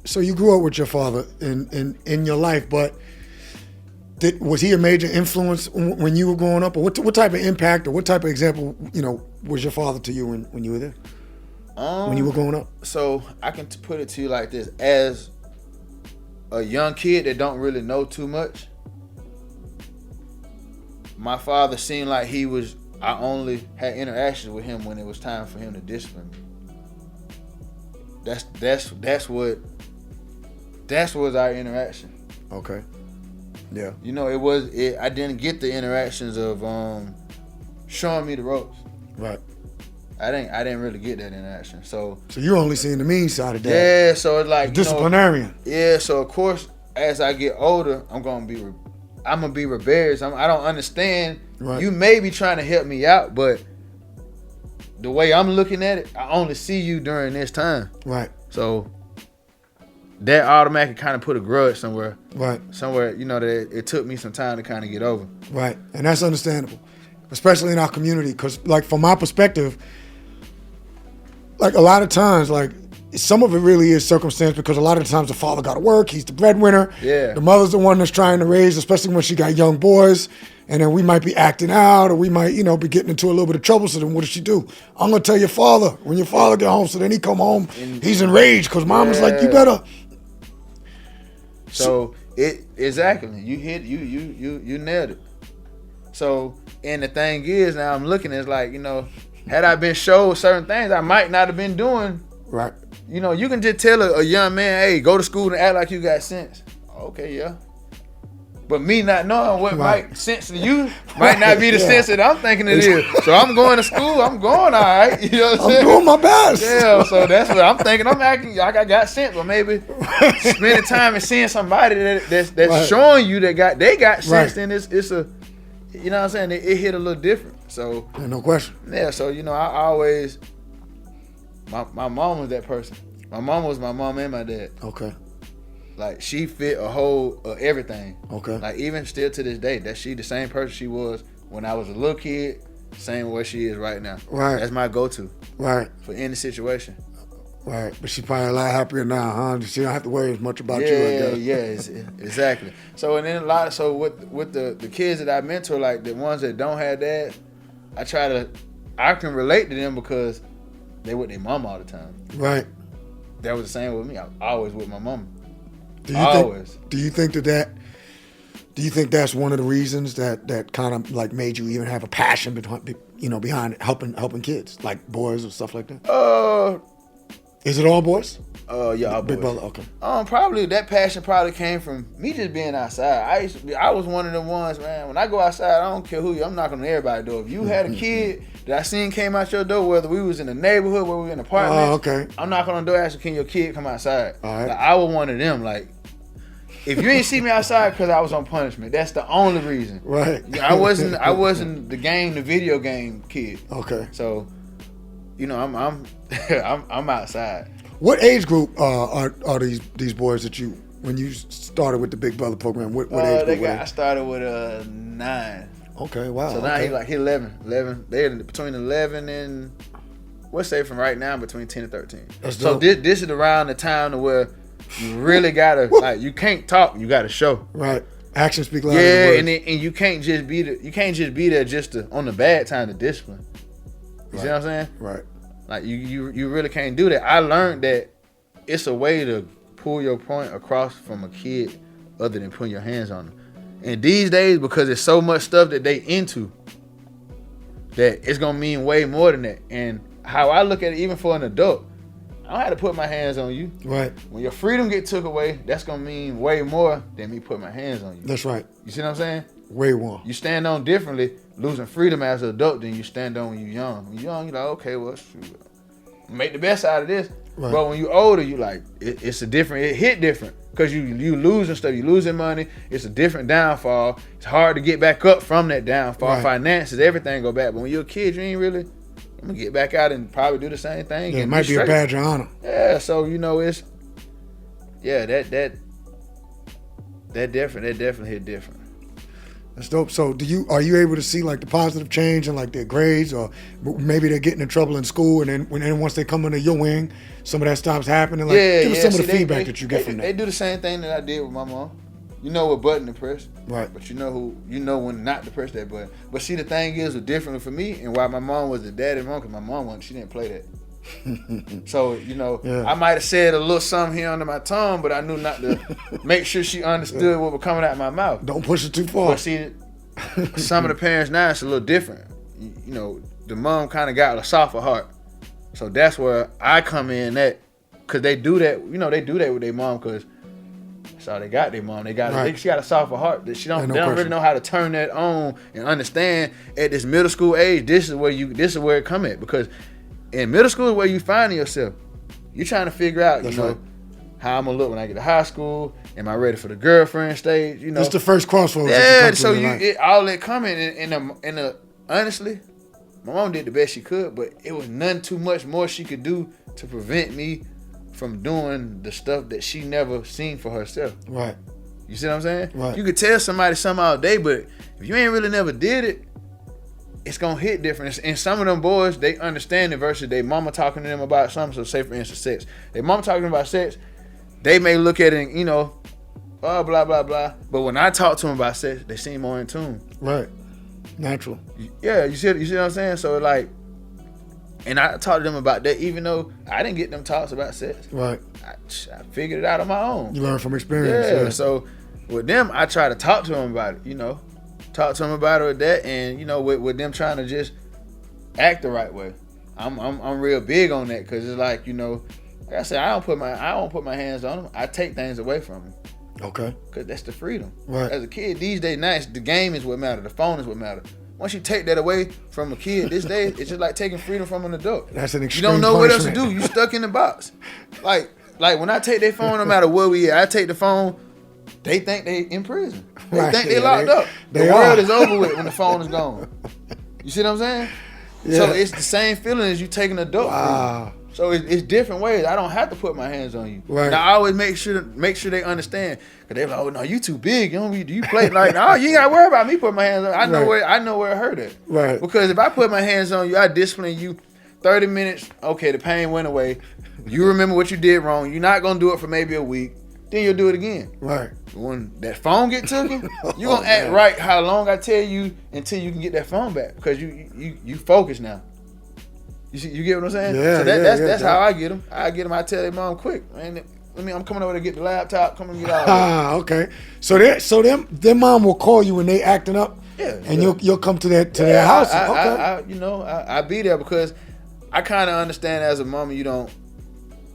So you grew up with your father in your life, but was he a major influence when you were growing up, or what type of impact or what type of example was your father to you when you were there? When you were growing up? So I can put it to you like this: as a young kid that don't really know too much, my father seemed like I only had interactions with him when it was time for him to discipline me. That's what our interaction. Okay. Yeah. I didn't get the interactions of showing me the ropes. Right. I didn't really get that interaction. So you're only seeing the mean side of that. Yeah, so it's like disciplinarian. Yeah, so of course as I get older, I'm gonna be rebellious. I don't understand. Right. You may be trying to help me out, but the way I'm looking at it, I only see you during this time. Right. So that automatically kind of put a grudge somewhere. Right. Somewhere, that it took me some time to kind of get over. Right. And that's understandable, especially in our community, because like from my perspective, like a lot of times, like some of it really is circumstance, because a lot of the times the father got to work, he's the breadwinner. Yeah. The mother's the one that's trying to raise, especially when she got young boys. And then we might be acting out, or we might, be getting into a little bit of trouble. So then what does she do? I'm going to tell your father when your father get home. So then he come home, he's enraged because mama's like, you better. So exactly. You nailed it. So, and the thing is, now I'm looking, it's like, had I been showed certain things, I might not have been doing. Right. You can just tell a young man, hey, go to school and act like you got sense. Okay, yeah. But me not knowing what might sense to you might not be the sense that I'm thinking it is. So I'm going to school, I'm going all right. You know what I'm saying? I'm doing my best. Yeah, so that's what I'm thinking. I'm acting like I got sense, but maybe spending time and seeing somebody that's showing you they got sense, then it's a, you know what I'm saying? It hit a little different. So no question. Yeah, so I always, my mom was that person. My mom was my mom and my dad. Okay. Like she fit a whole everything. Okay. Like even still to this day, that she the same person she was when I was a little kid, same way she is right now. Right. That's my go-to. Right. For any situation. Right. But she's probably a lot happier now, huh? She don't have to worry as much about you. I guess. Yeah, exactly. So and then with the kids that I mentor, like the ones that don't have that, I can relate to them because they with their mom all the time. Right. That was the same with me. I was always with my mom. Do you think that's one of the reasons that kind of like made you even have a passion behind helping kids, like boys or stuff like that? Is it all boys? Yeah, all boys. Big brother, okay. Probably that passion probably came from me just being outside. I was one of the ones, man. When I go outside, I don't care who you. I'm knocking on everybody's door. If you had a kid that I seen came out your door, whether we was in the neighborhood, whether we were in apartments, okay. I'm knocking on the door asking, can your kid come outside? All right. Like, I was one of them. Like, if you ain't see me outside because I was on punishment, that's the only reason. Right. I wasn't the video game kid. Okay. So, I'm I'm outside. What age group are these boys that when you started with the Big Brother program? What age group? I started with 9. Okay, wow. So now he 11. They're between 11 and let's say from right now between 10 and 13. That's so dope. This is around the time to where you really gotta like you can't talk, you gotta show. Right. Actions speak louder than than words. and you can't just be there just on the bad time to discipline. You see what I'm saying? Right. Like you really can't do that. I learned that it's a way to pull your point across from a kid other than putting your hands on them. And these days, because there's so much stuff that they into, that it's gonna mean way more than that. And how I look at it, even for an adult, I don't have to put my hands on you. Right. When your freedom get took away, that's gonna mean way more than me putting my hands on you. That's right. You see what I'm saying? Way more. You stand on differently, losing freedom as an adult than you stand on when you're young. When you're young, you're like, okay, well, shoot, make the best out of this. Right. But when you're older, you like it hit different because you losing stuff, you losing money. It's a different downfall. It's hard to get back up from that downfall. Right. Finances, everything go back. But when you're a kid, you ain't really. I'm gonna get back out and probably do the same thing. Yeah, it might be a badge of honor. Yeah, so it's that definitely hit different. That's dope. So are you able to see like the positive change in like their grades, or maybe they're getting in trouble in school, and then once they come under your wing, some of that stops happening? Like, give us some of the feedback that you get from that. They do the same thing that I did with my mom. You know what button to press, right? But you know when not to press that button. But see, the thing is, was different for me, and why my mom was the daddy mom, because my mom she didn't play that. So, I might have said a little something here under my tongue, but I knew not to make sure she understood what was coming out of my mouth. Don't push it too far. But see, some of the parents now, it's a little different. The mom kind of got a softer heart. So that's where I come in at, because they do that, they do that with their mom, because that's all they got, their mom. She got a softer heart. They don't really know how to turn that on and understand at this middle school age, this is where it come at, because in middle school is where you find yourself. You're trying to figure out, how I'm gonna look when I get to high school. Am I ready for the girlfriend stage? It's the first crossroads. Yeah, so all that coming in honestly, my mom did the best she could, but it was none too much more she could do to prevent me from doing the stuff that she never seen for herself. Right. You see what I'm saying? Right. You could tell somebody something all day, but if you ain't really never did it, it's gonna hit different. And some of them boys, they understand it versus their mama talking to them about something. So say for instance, sex. Their mama talking about sex, they may look at it and, blah, blah, blah, blah. But when I talk to them about sex, they seem more in tune. Right. Natural. Yeah, you see what I'm saying? So and I talked to them about that, even though I didn't get them talks about sex. Right. I figured it out on my own. You learn from experience. Yeah. So with them, I try to talk to them about it, Talk to them about it with that, and with them trying to just act the right way. I'm real big on that, because it's like I said, I don't put my hands on them. I take things away from them. Okay. Because that's the freedom. Right. As a kid, these days, now the game is what matters. The phone is what matters. Once you take that away from a kid this day, it's just like taking freedom from an adult. That's an extreme You don't know punishment. what else to do. You stuck in the box. Like when I take their phone, no matter where we at, I take the phone. They think they in prison. They think they locked up. The world is over with when the phone is gone. You see what I'm saying? Yeah. So it's the same feeling as you taking an adult. Wow. So it's different ways. I don't have to put my hands on you. Right. Now I always make sure they understand. Cause they're like, oh no, you too big. You play like, no, you ain't gotta worry about me putting my hands on you. I know where it hurt at. Right. Because if I put my hands on you, I discipline you 30 minutes, okay, the pain went away. You remember what you did wrong. You're not gonna do it for maybe a week. Then you'll do it again. Right. When that phone get taken, you gonna act right how long I tell you until you can get that phone back, because you focus now. You get what I'm saying? Yeah. So that's how I get them. I tell their mom quick, man. I'm coming over to get the laptop. Come and get all that. Okay. So their mom will call you when they acting up. Yeah. And you'll come to their house. Okay. I be there, because I kind of understand as a mom, you don't.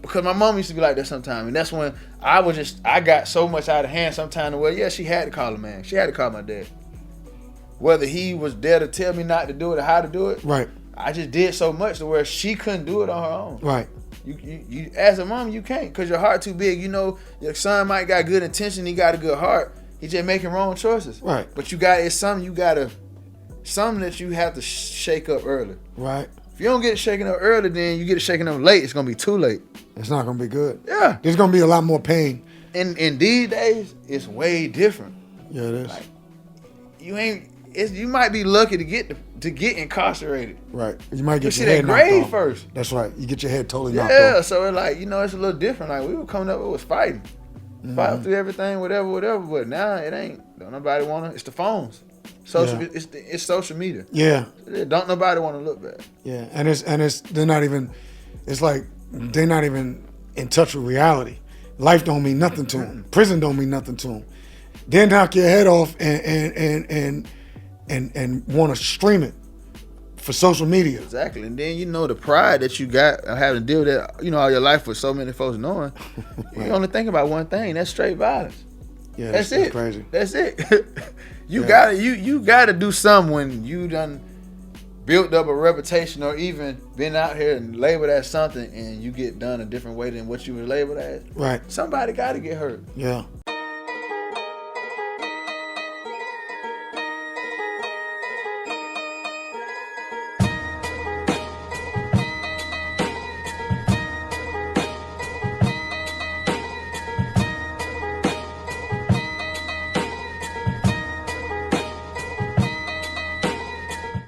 Because my mom used to be like that sometimes, and that's when I got so much out of hand sometimes where, she had to call a man. She had to call my dad. Whether he was there to tell me not to do it or how to do it. Right. I just did so much to where she couldn't do it on her own. Right. You as a mom, you can't, because your heart too big. Your son might got good intention, he got a good heart. He just making wrong choices. Right. But something that you have to shake up early. Right. If you don't get it shaken up early, then you get it shaken up late, it's gonna be too late. It's not gonna be good. Yeah. There's gonna be a lot more pain. And in these days, it's way different. Yeah, it is. Like, you might be lucky to get incarcerated. Right. You might get you your head that grade knocked off. first. That's right. You get your head totally knocked off. Yeah, so it's like, it's a little different. Like, we were coming up, it was fighting. Fighting through everything, whatever. But now it ain't. Don't nobody want to. It's the phones. It's social media. Yeah. Don't nobody want to look bad. Yeah, and they're not even. It's like they're not even in touch with reality. Life don't mean nothing to them. Prison don't mean nothing to them. They knock your head off and want to stream it for social media. Exactly, and then the pride that you got having to deal with that, all your life with so many folks knowing. Right. You only think about one thing. That's straight violence. Yeah, that's it. Crazy. That's it. You gotta do something when you done built up a reputation, or even been out here and labeled as something, and you get done a different way than what you were labeled as. Right. Somebody gotta get hurt. Yeah.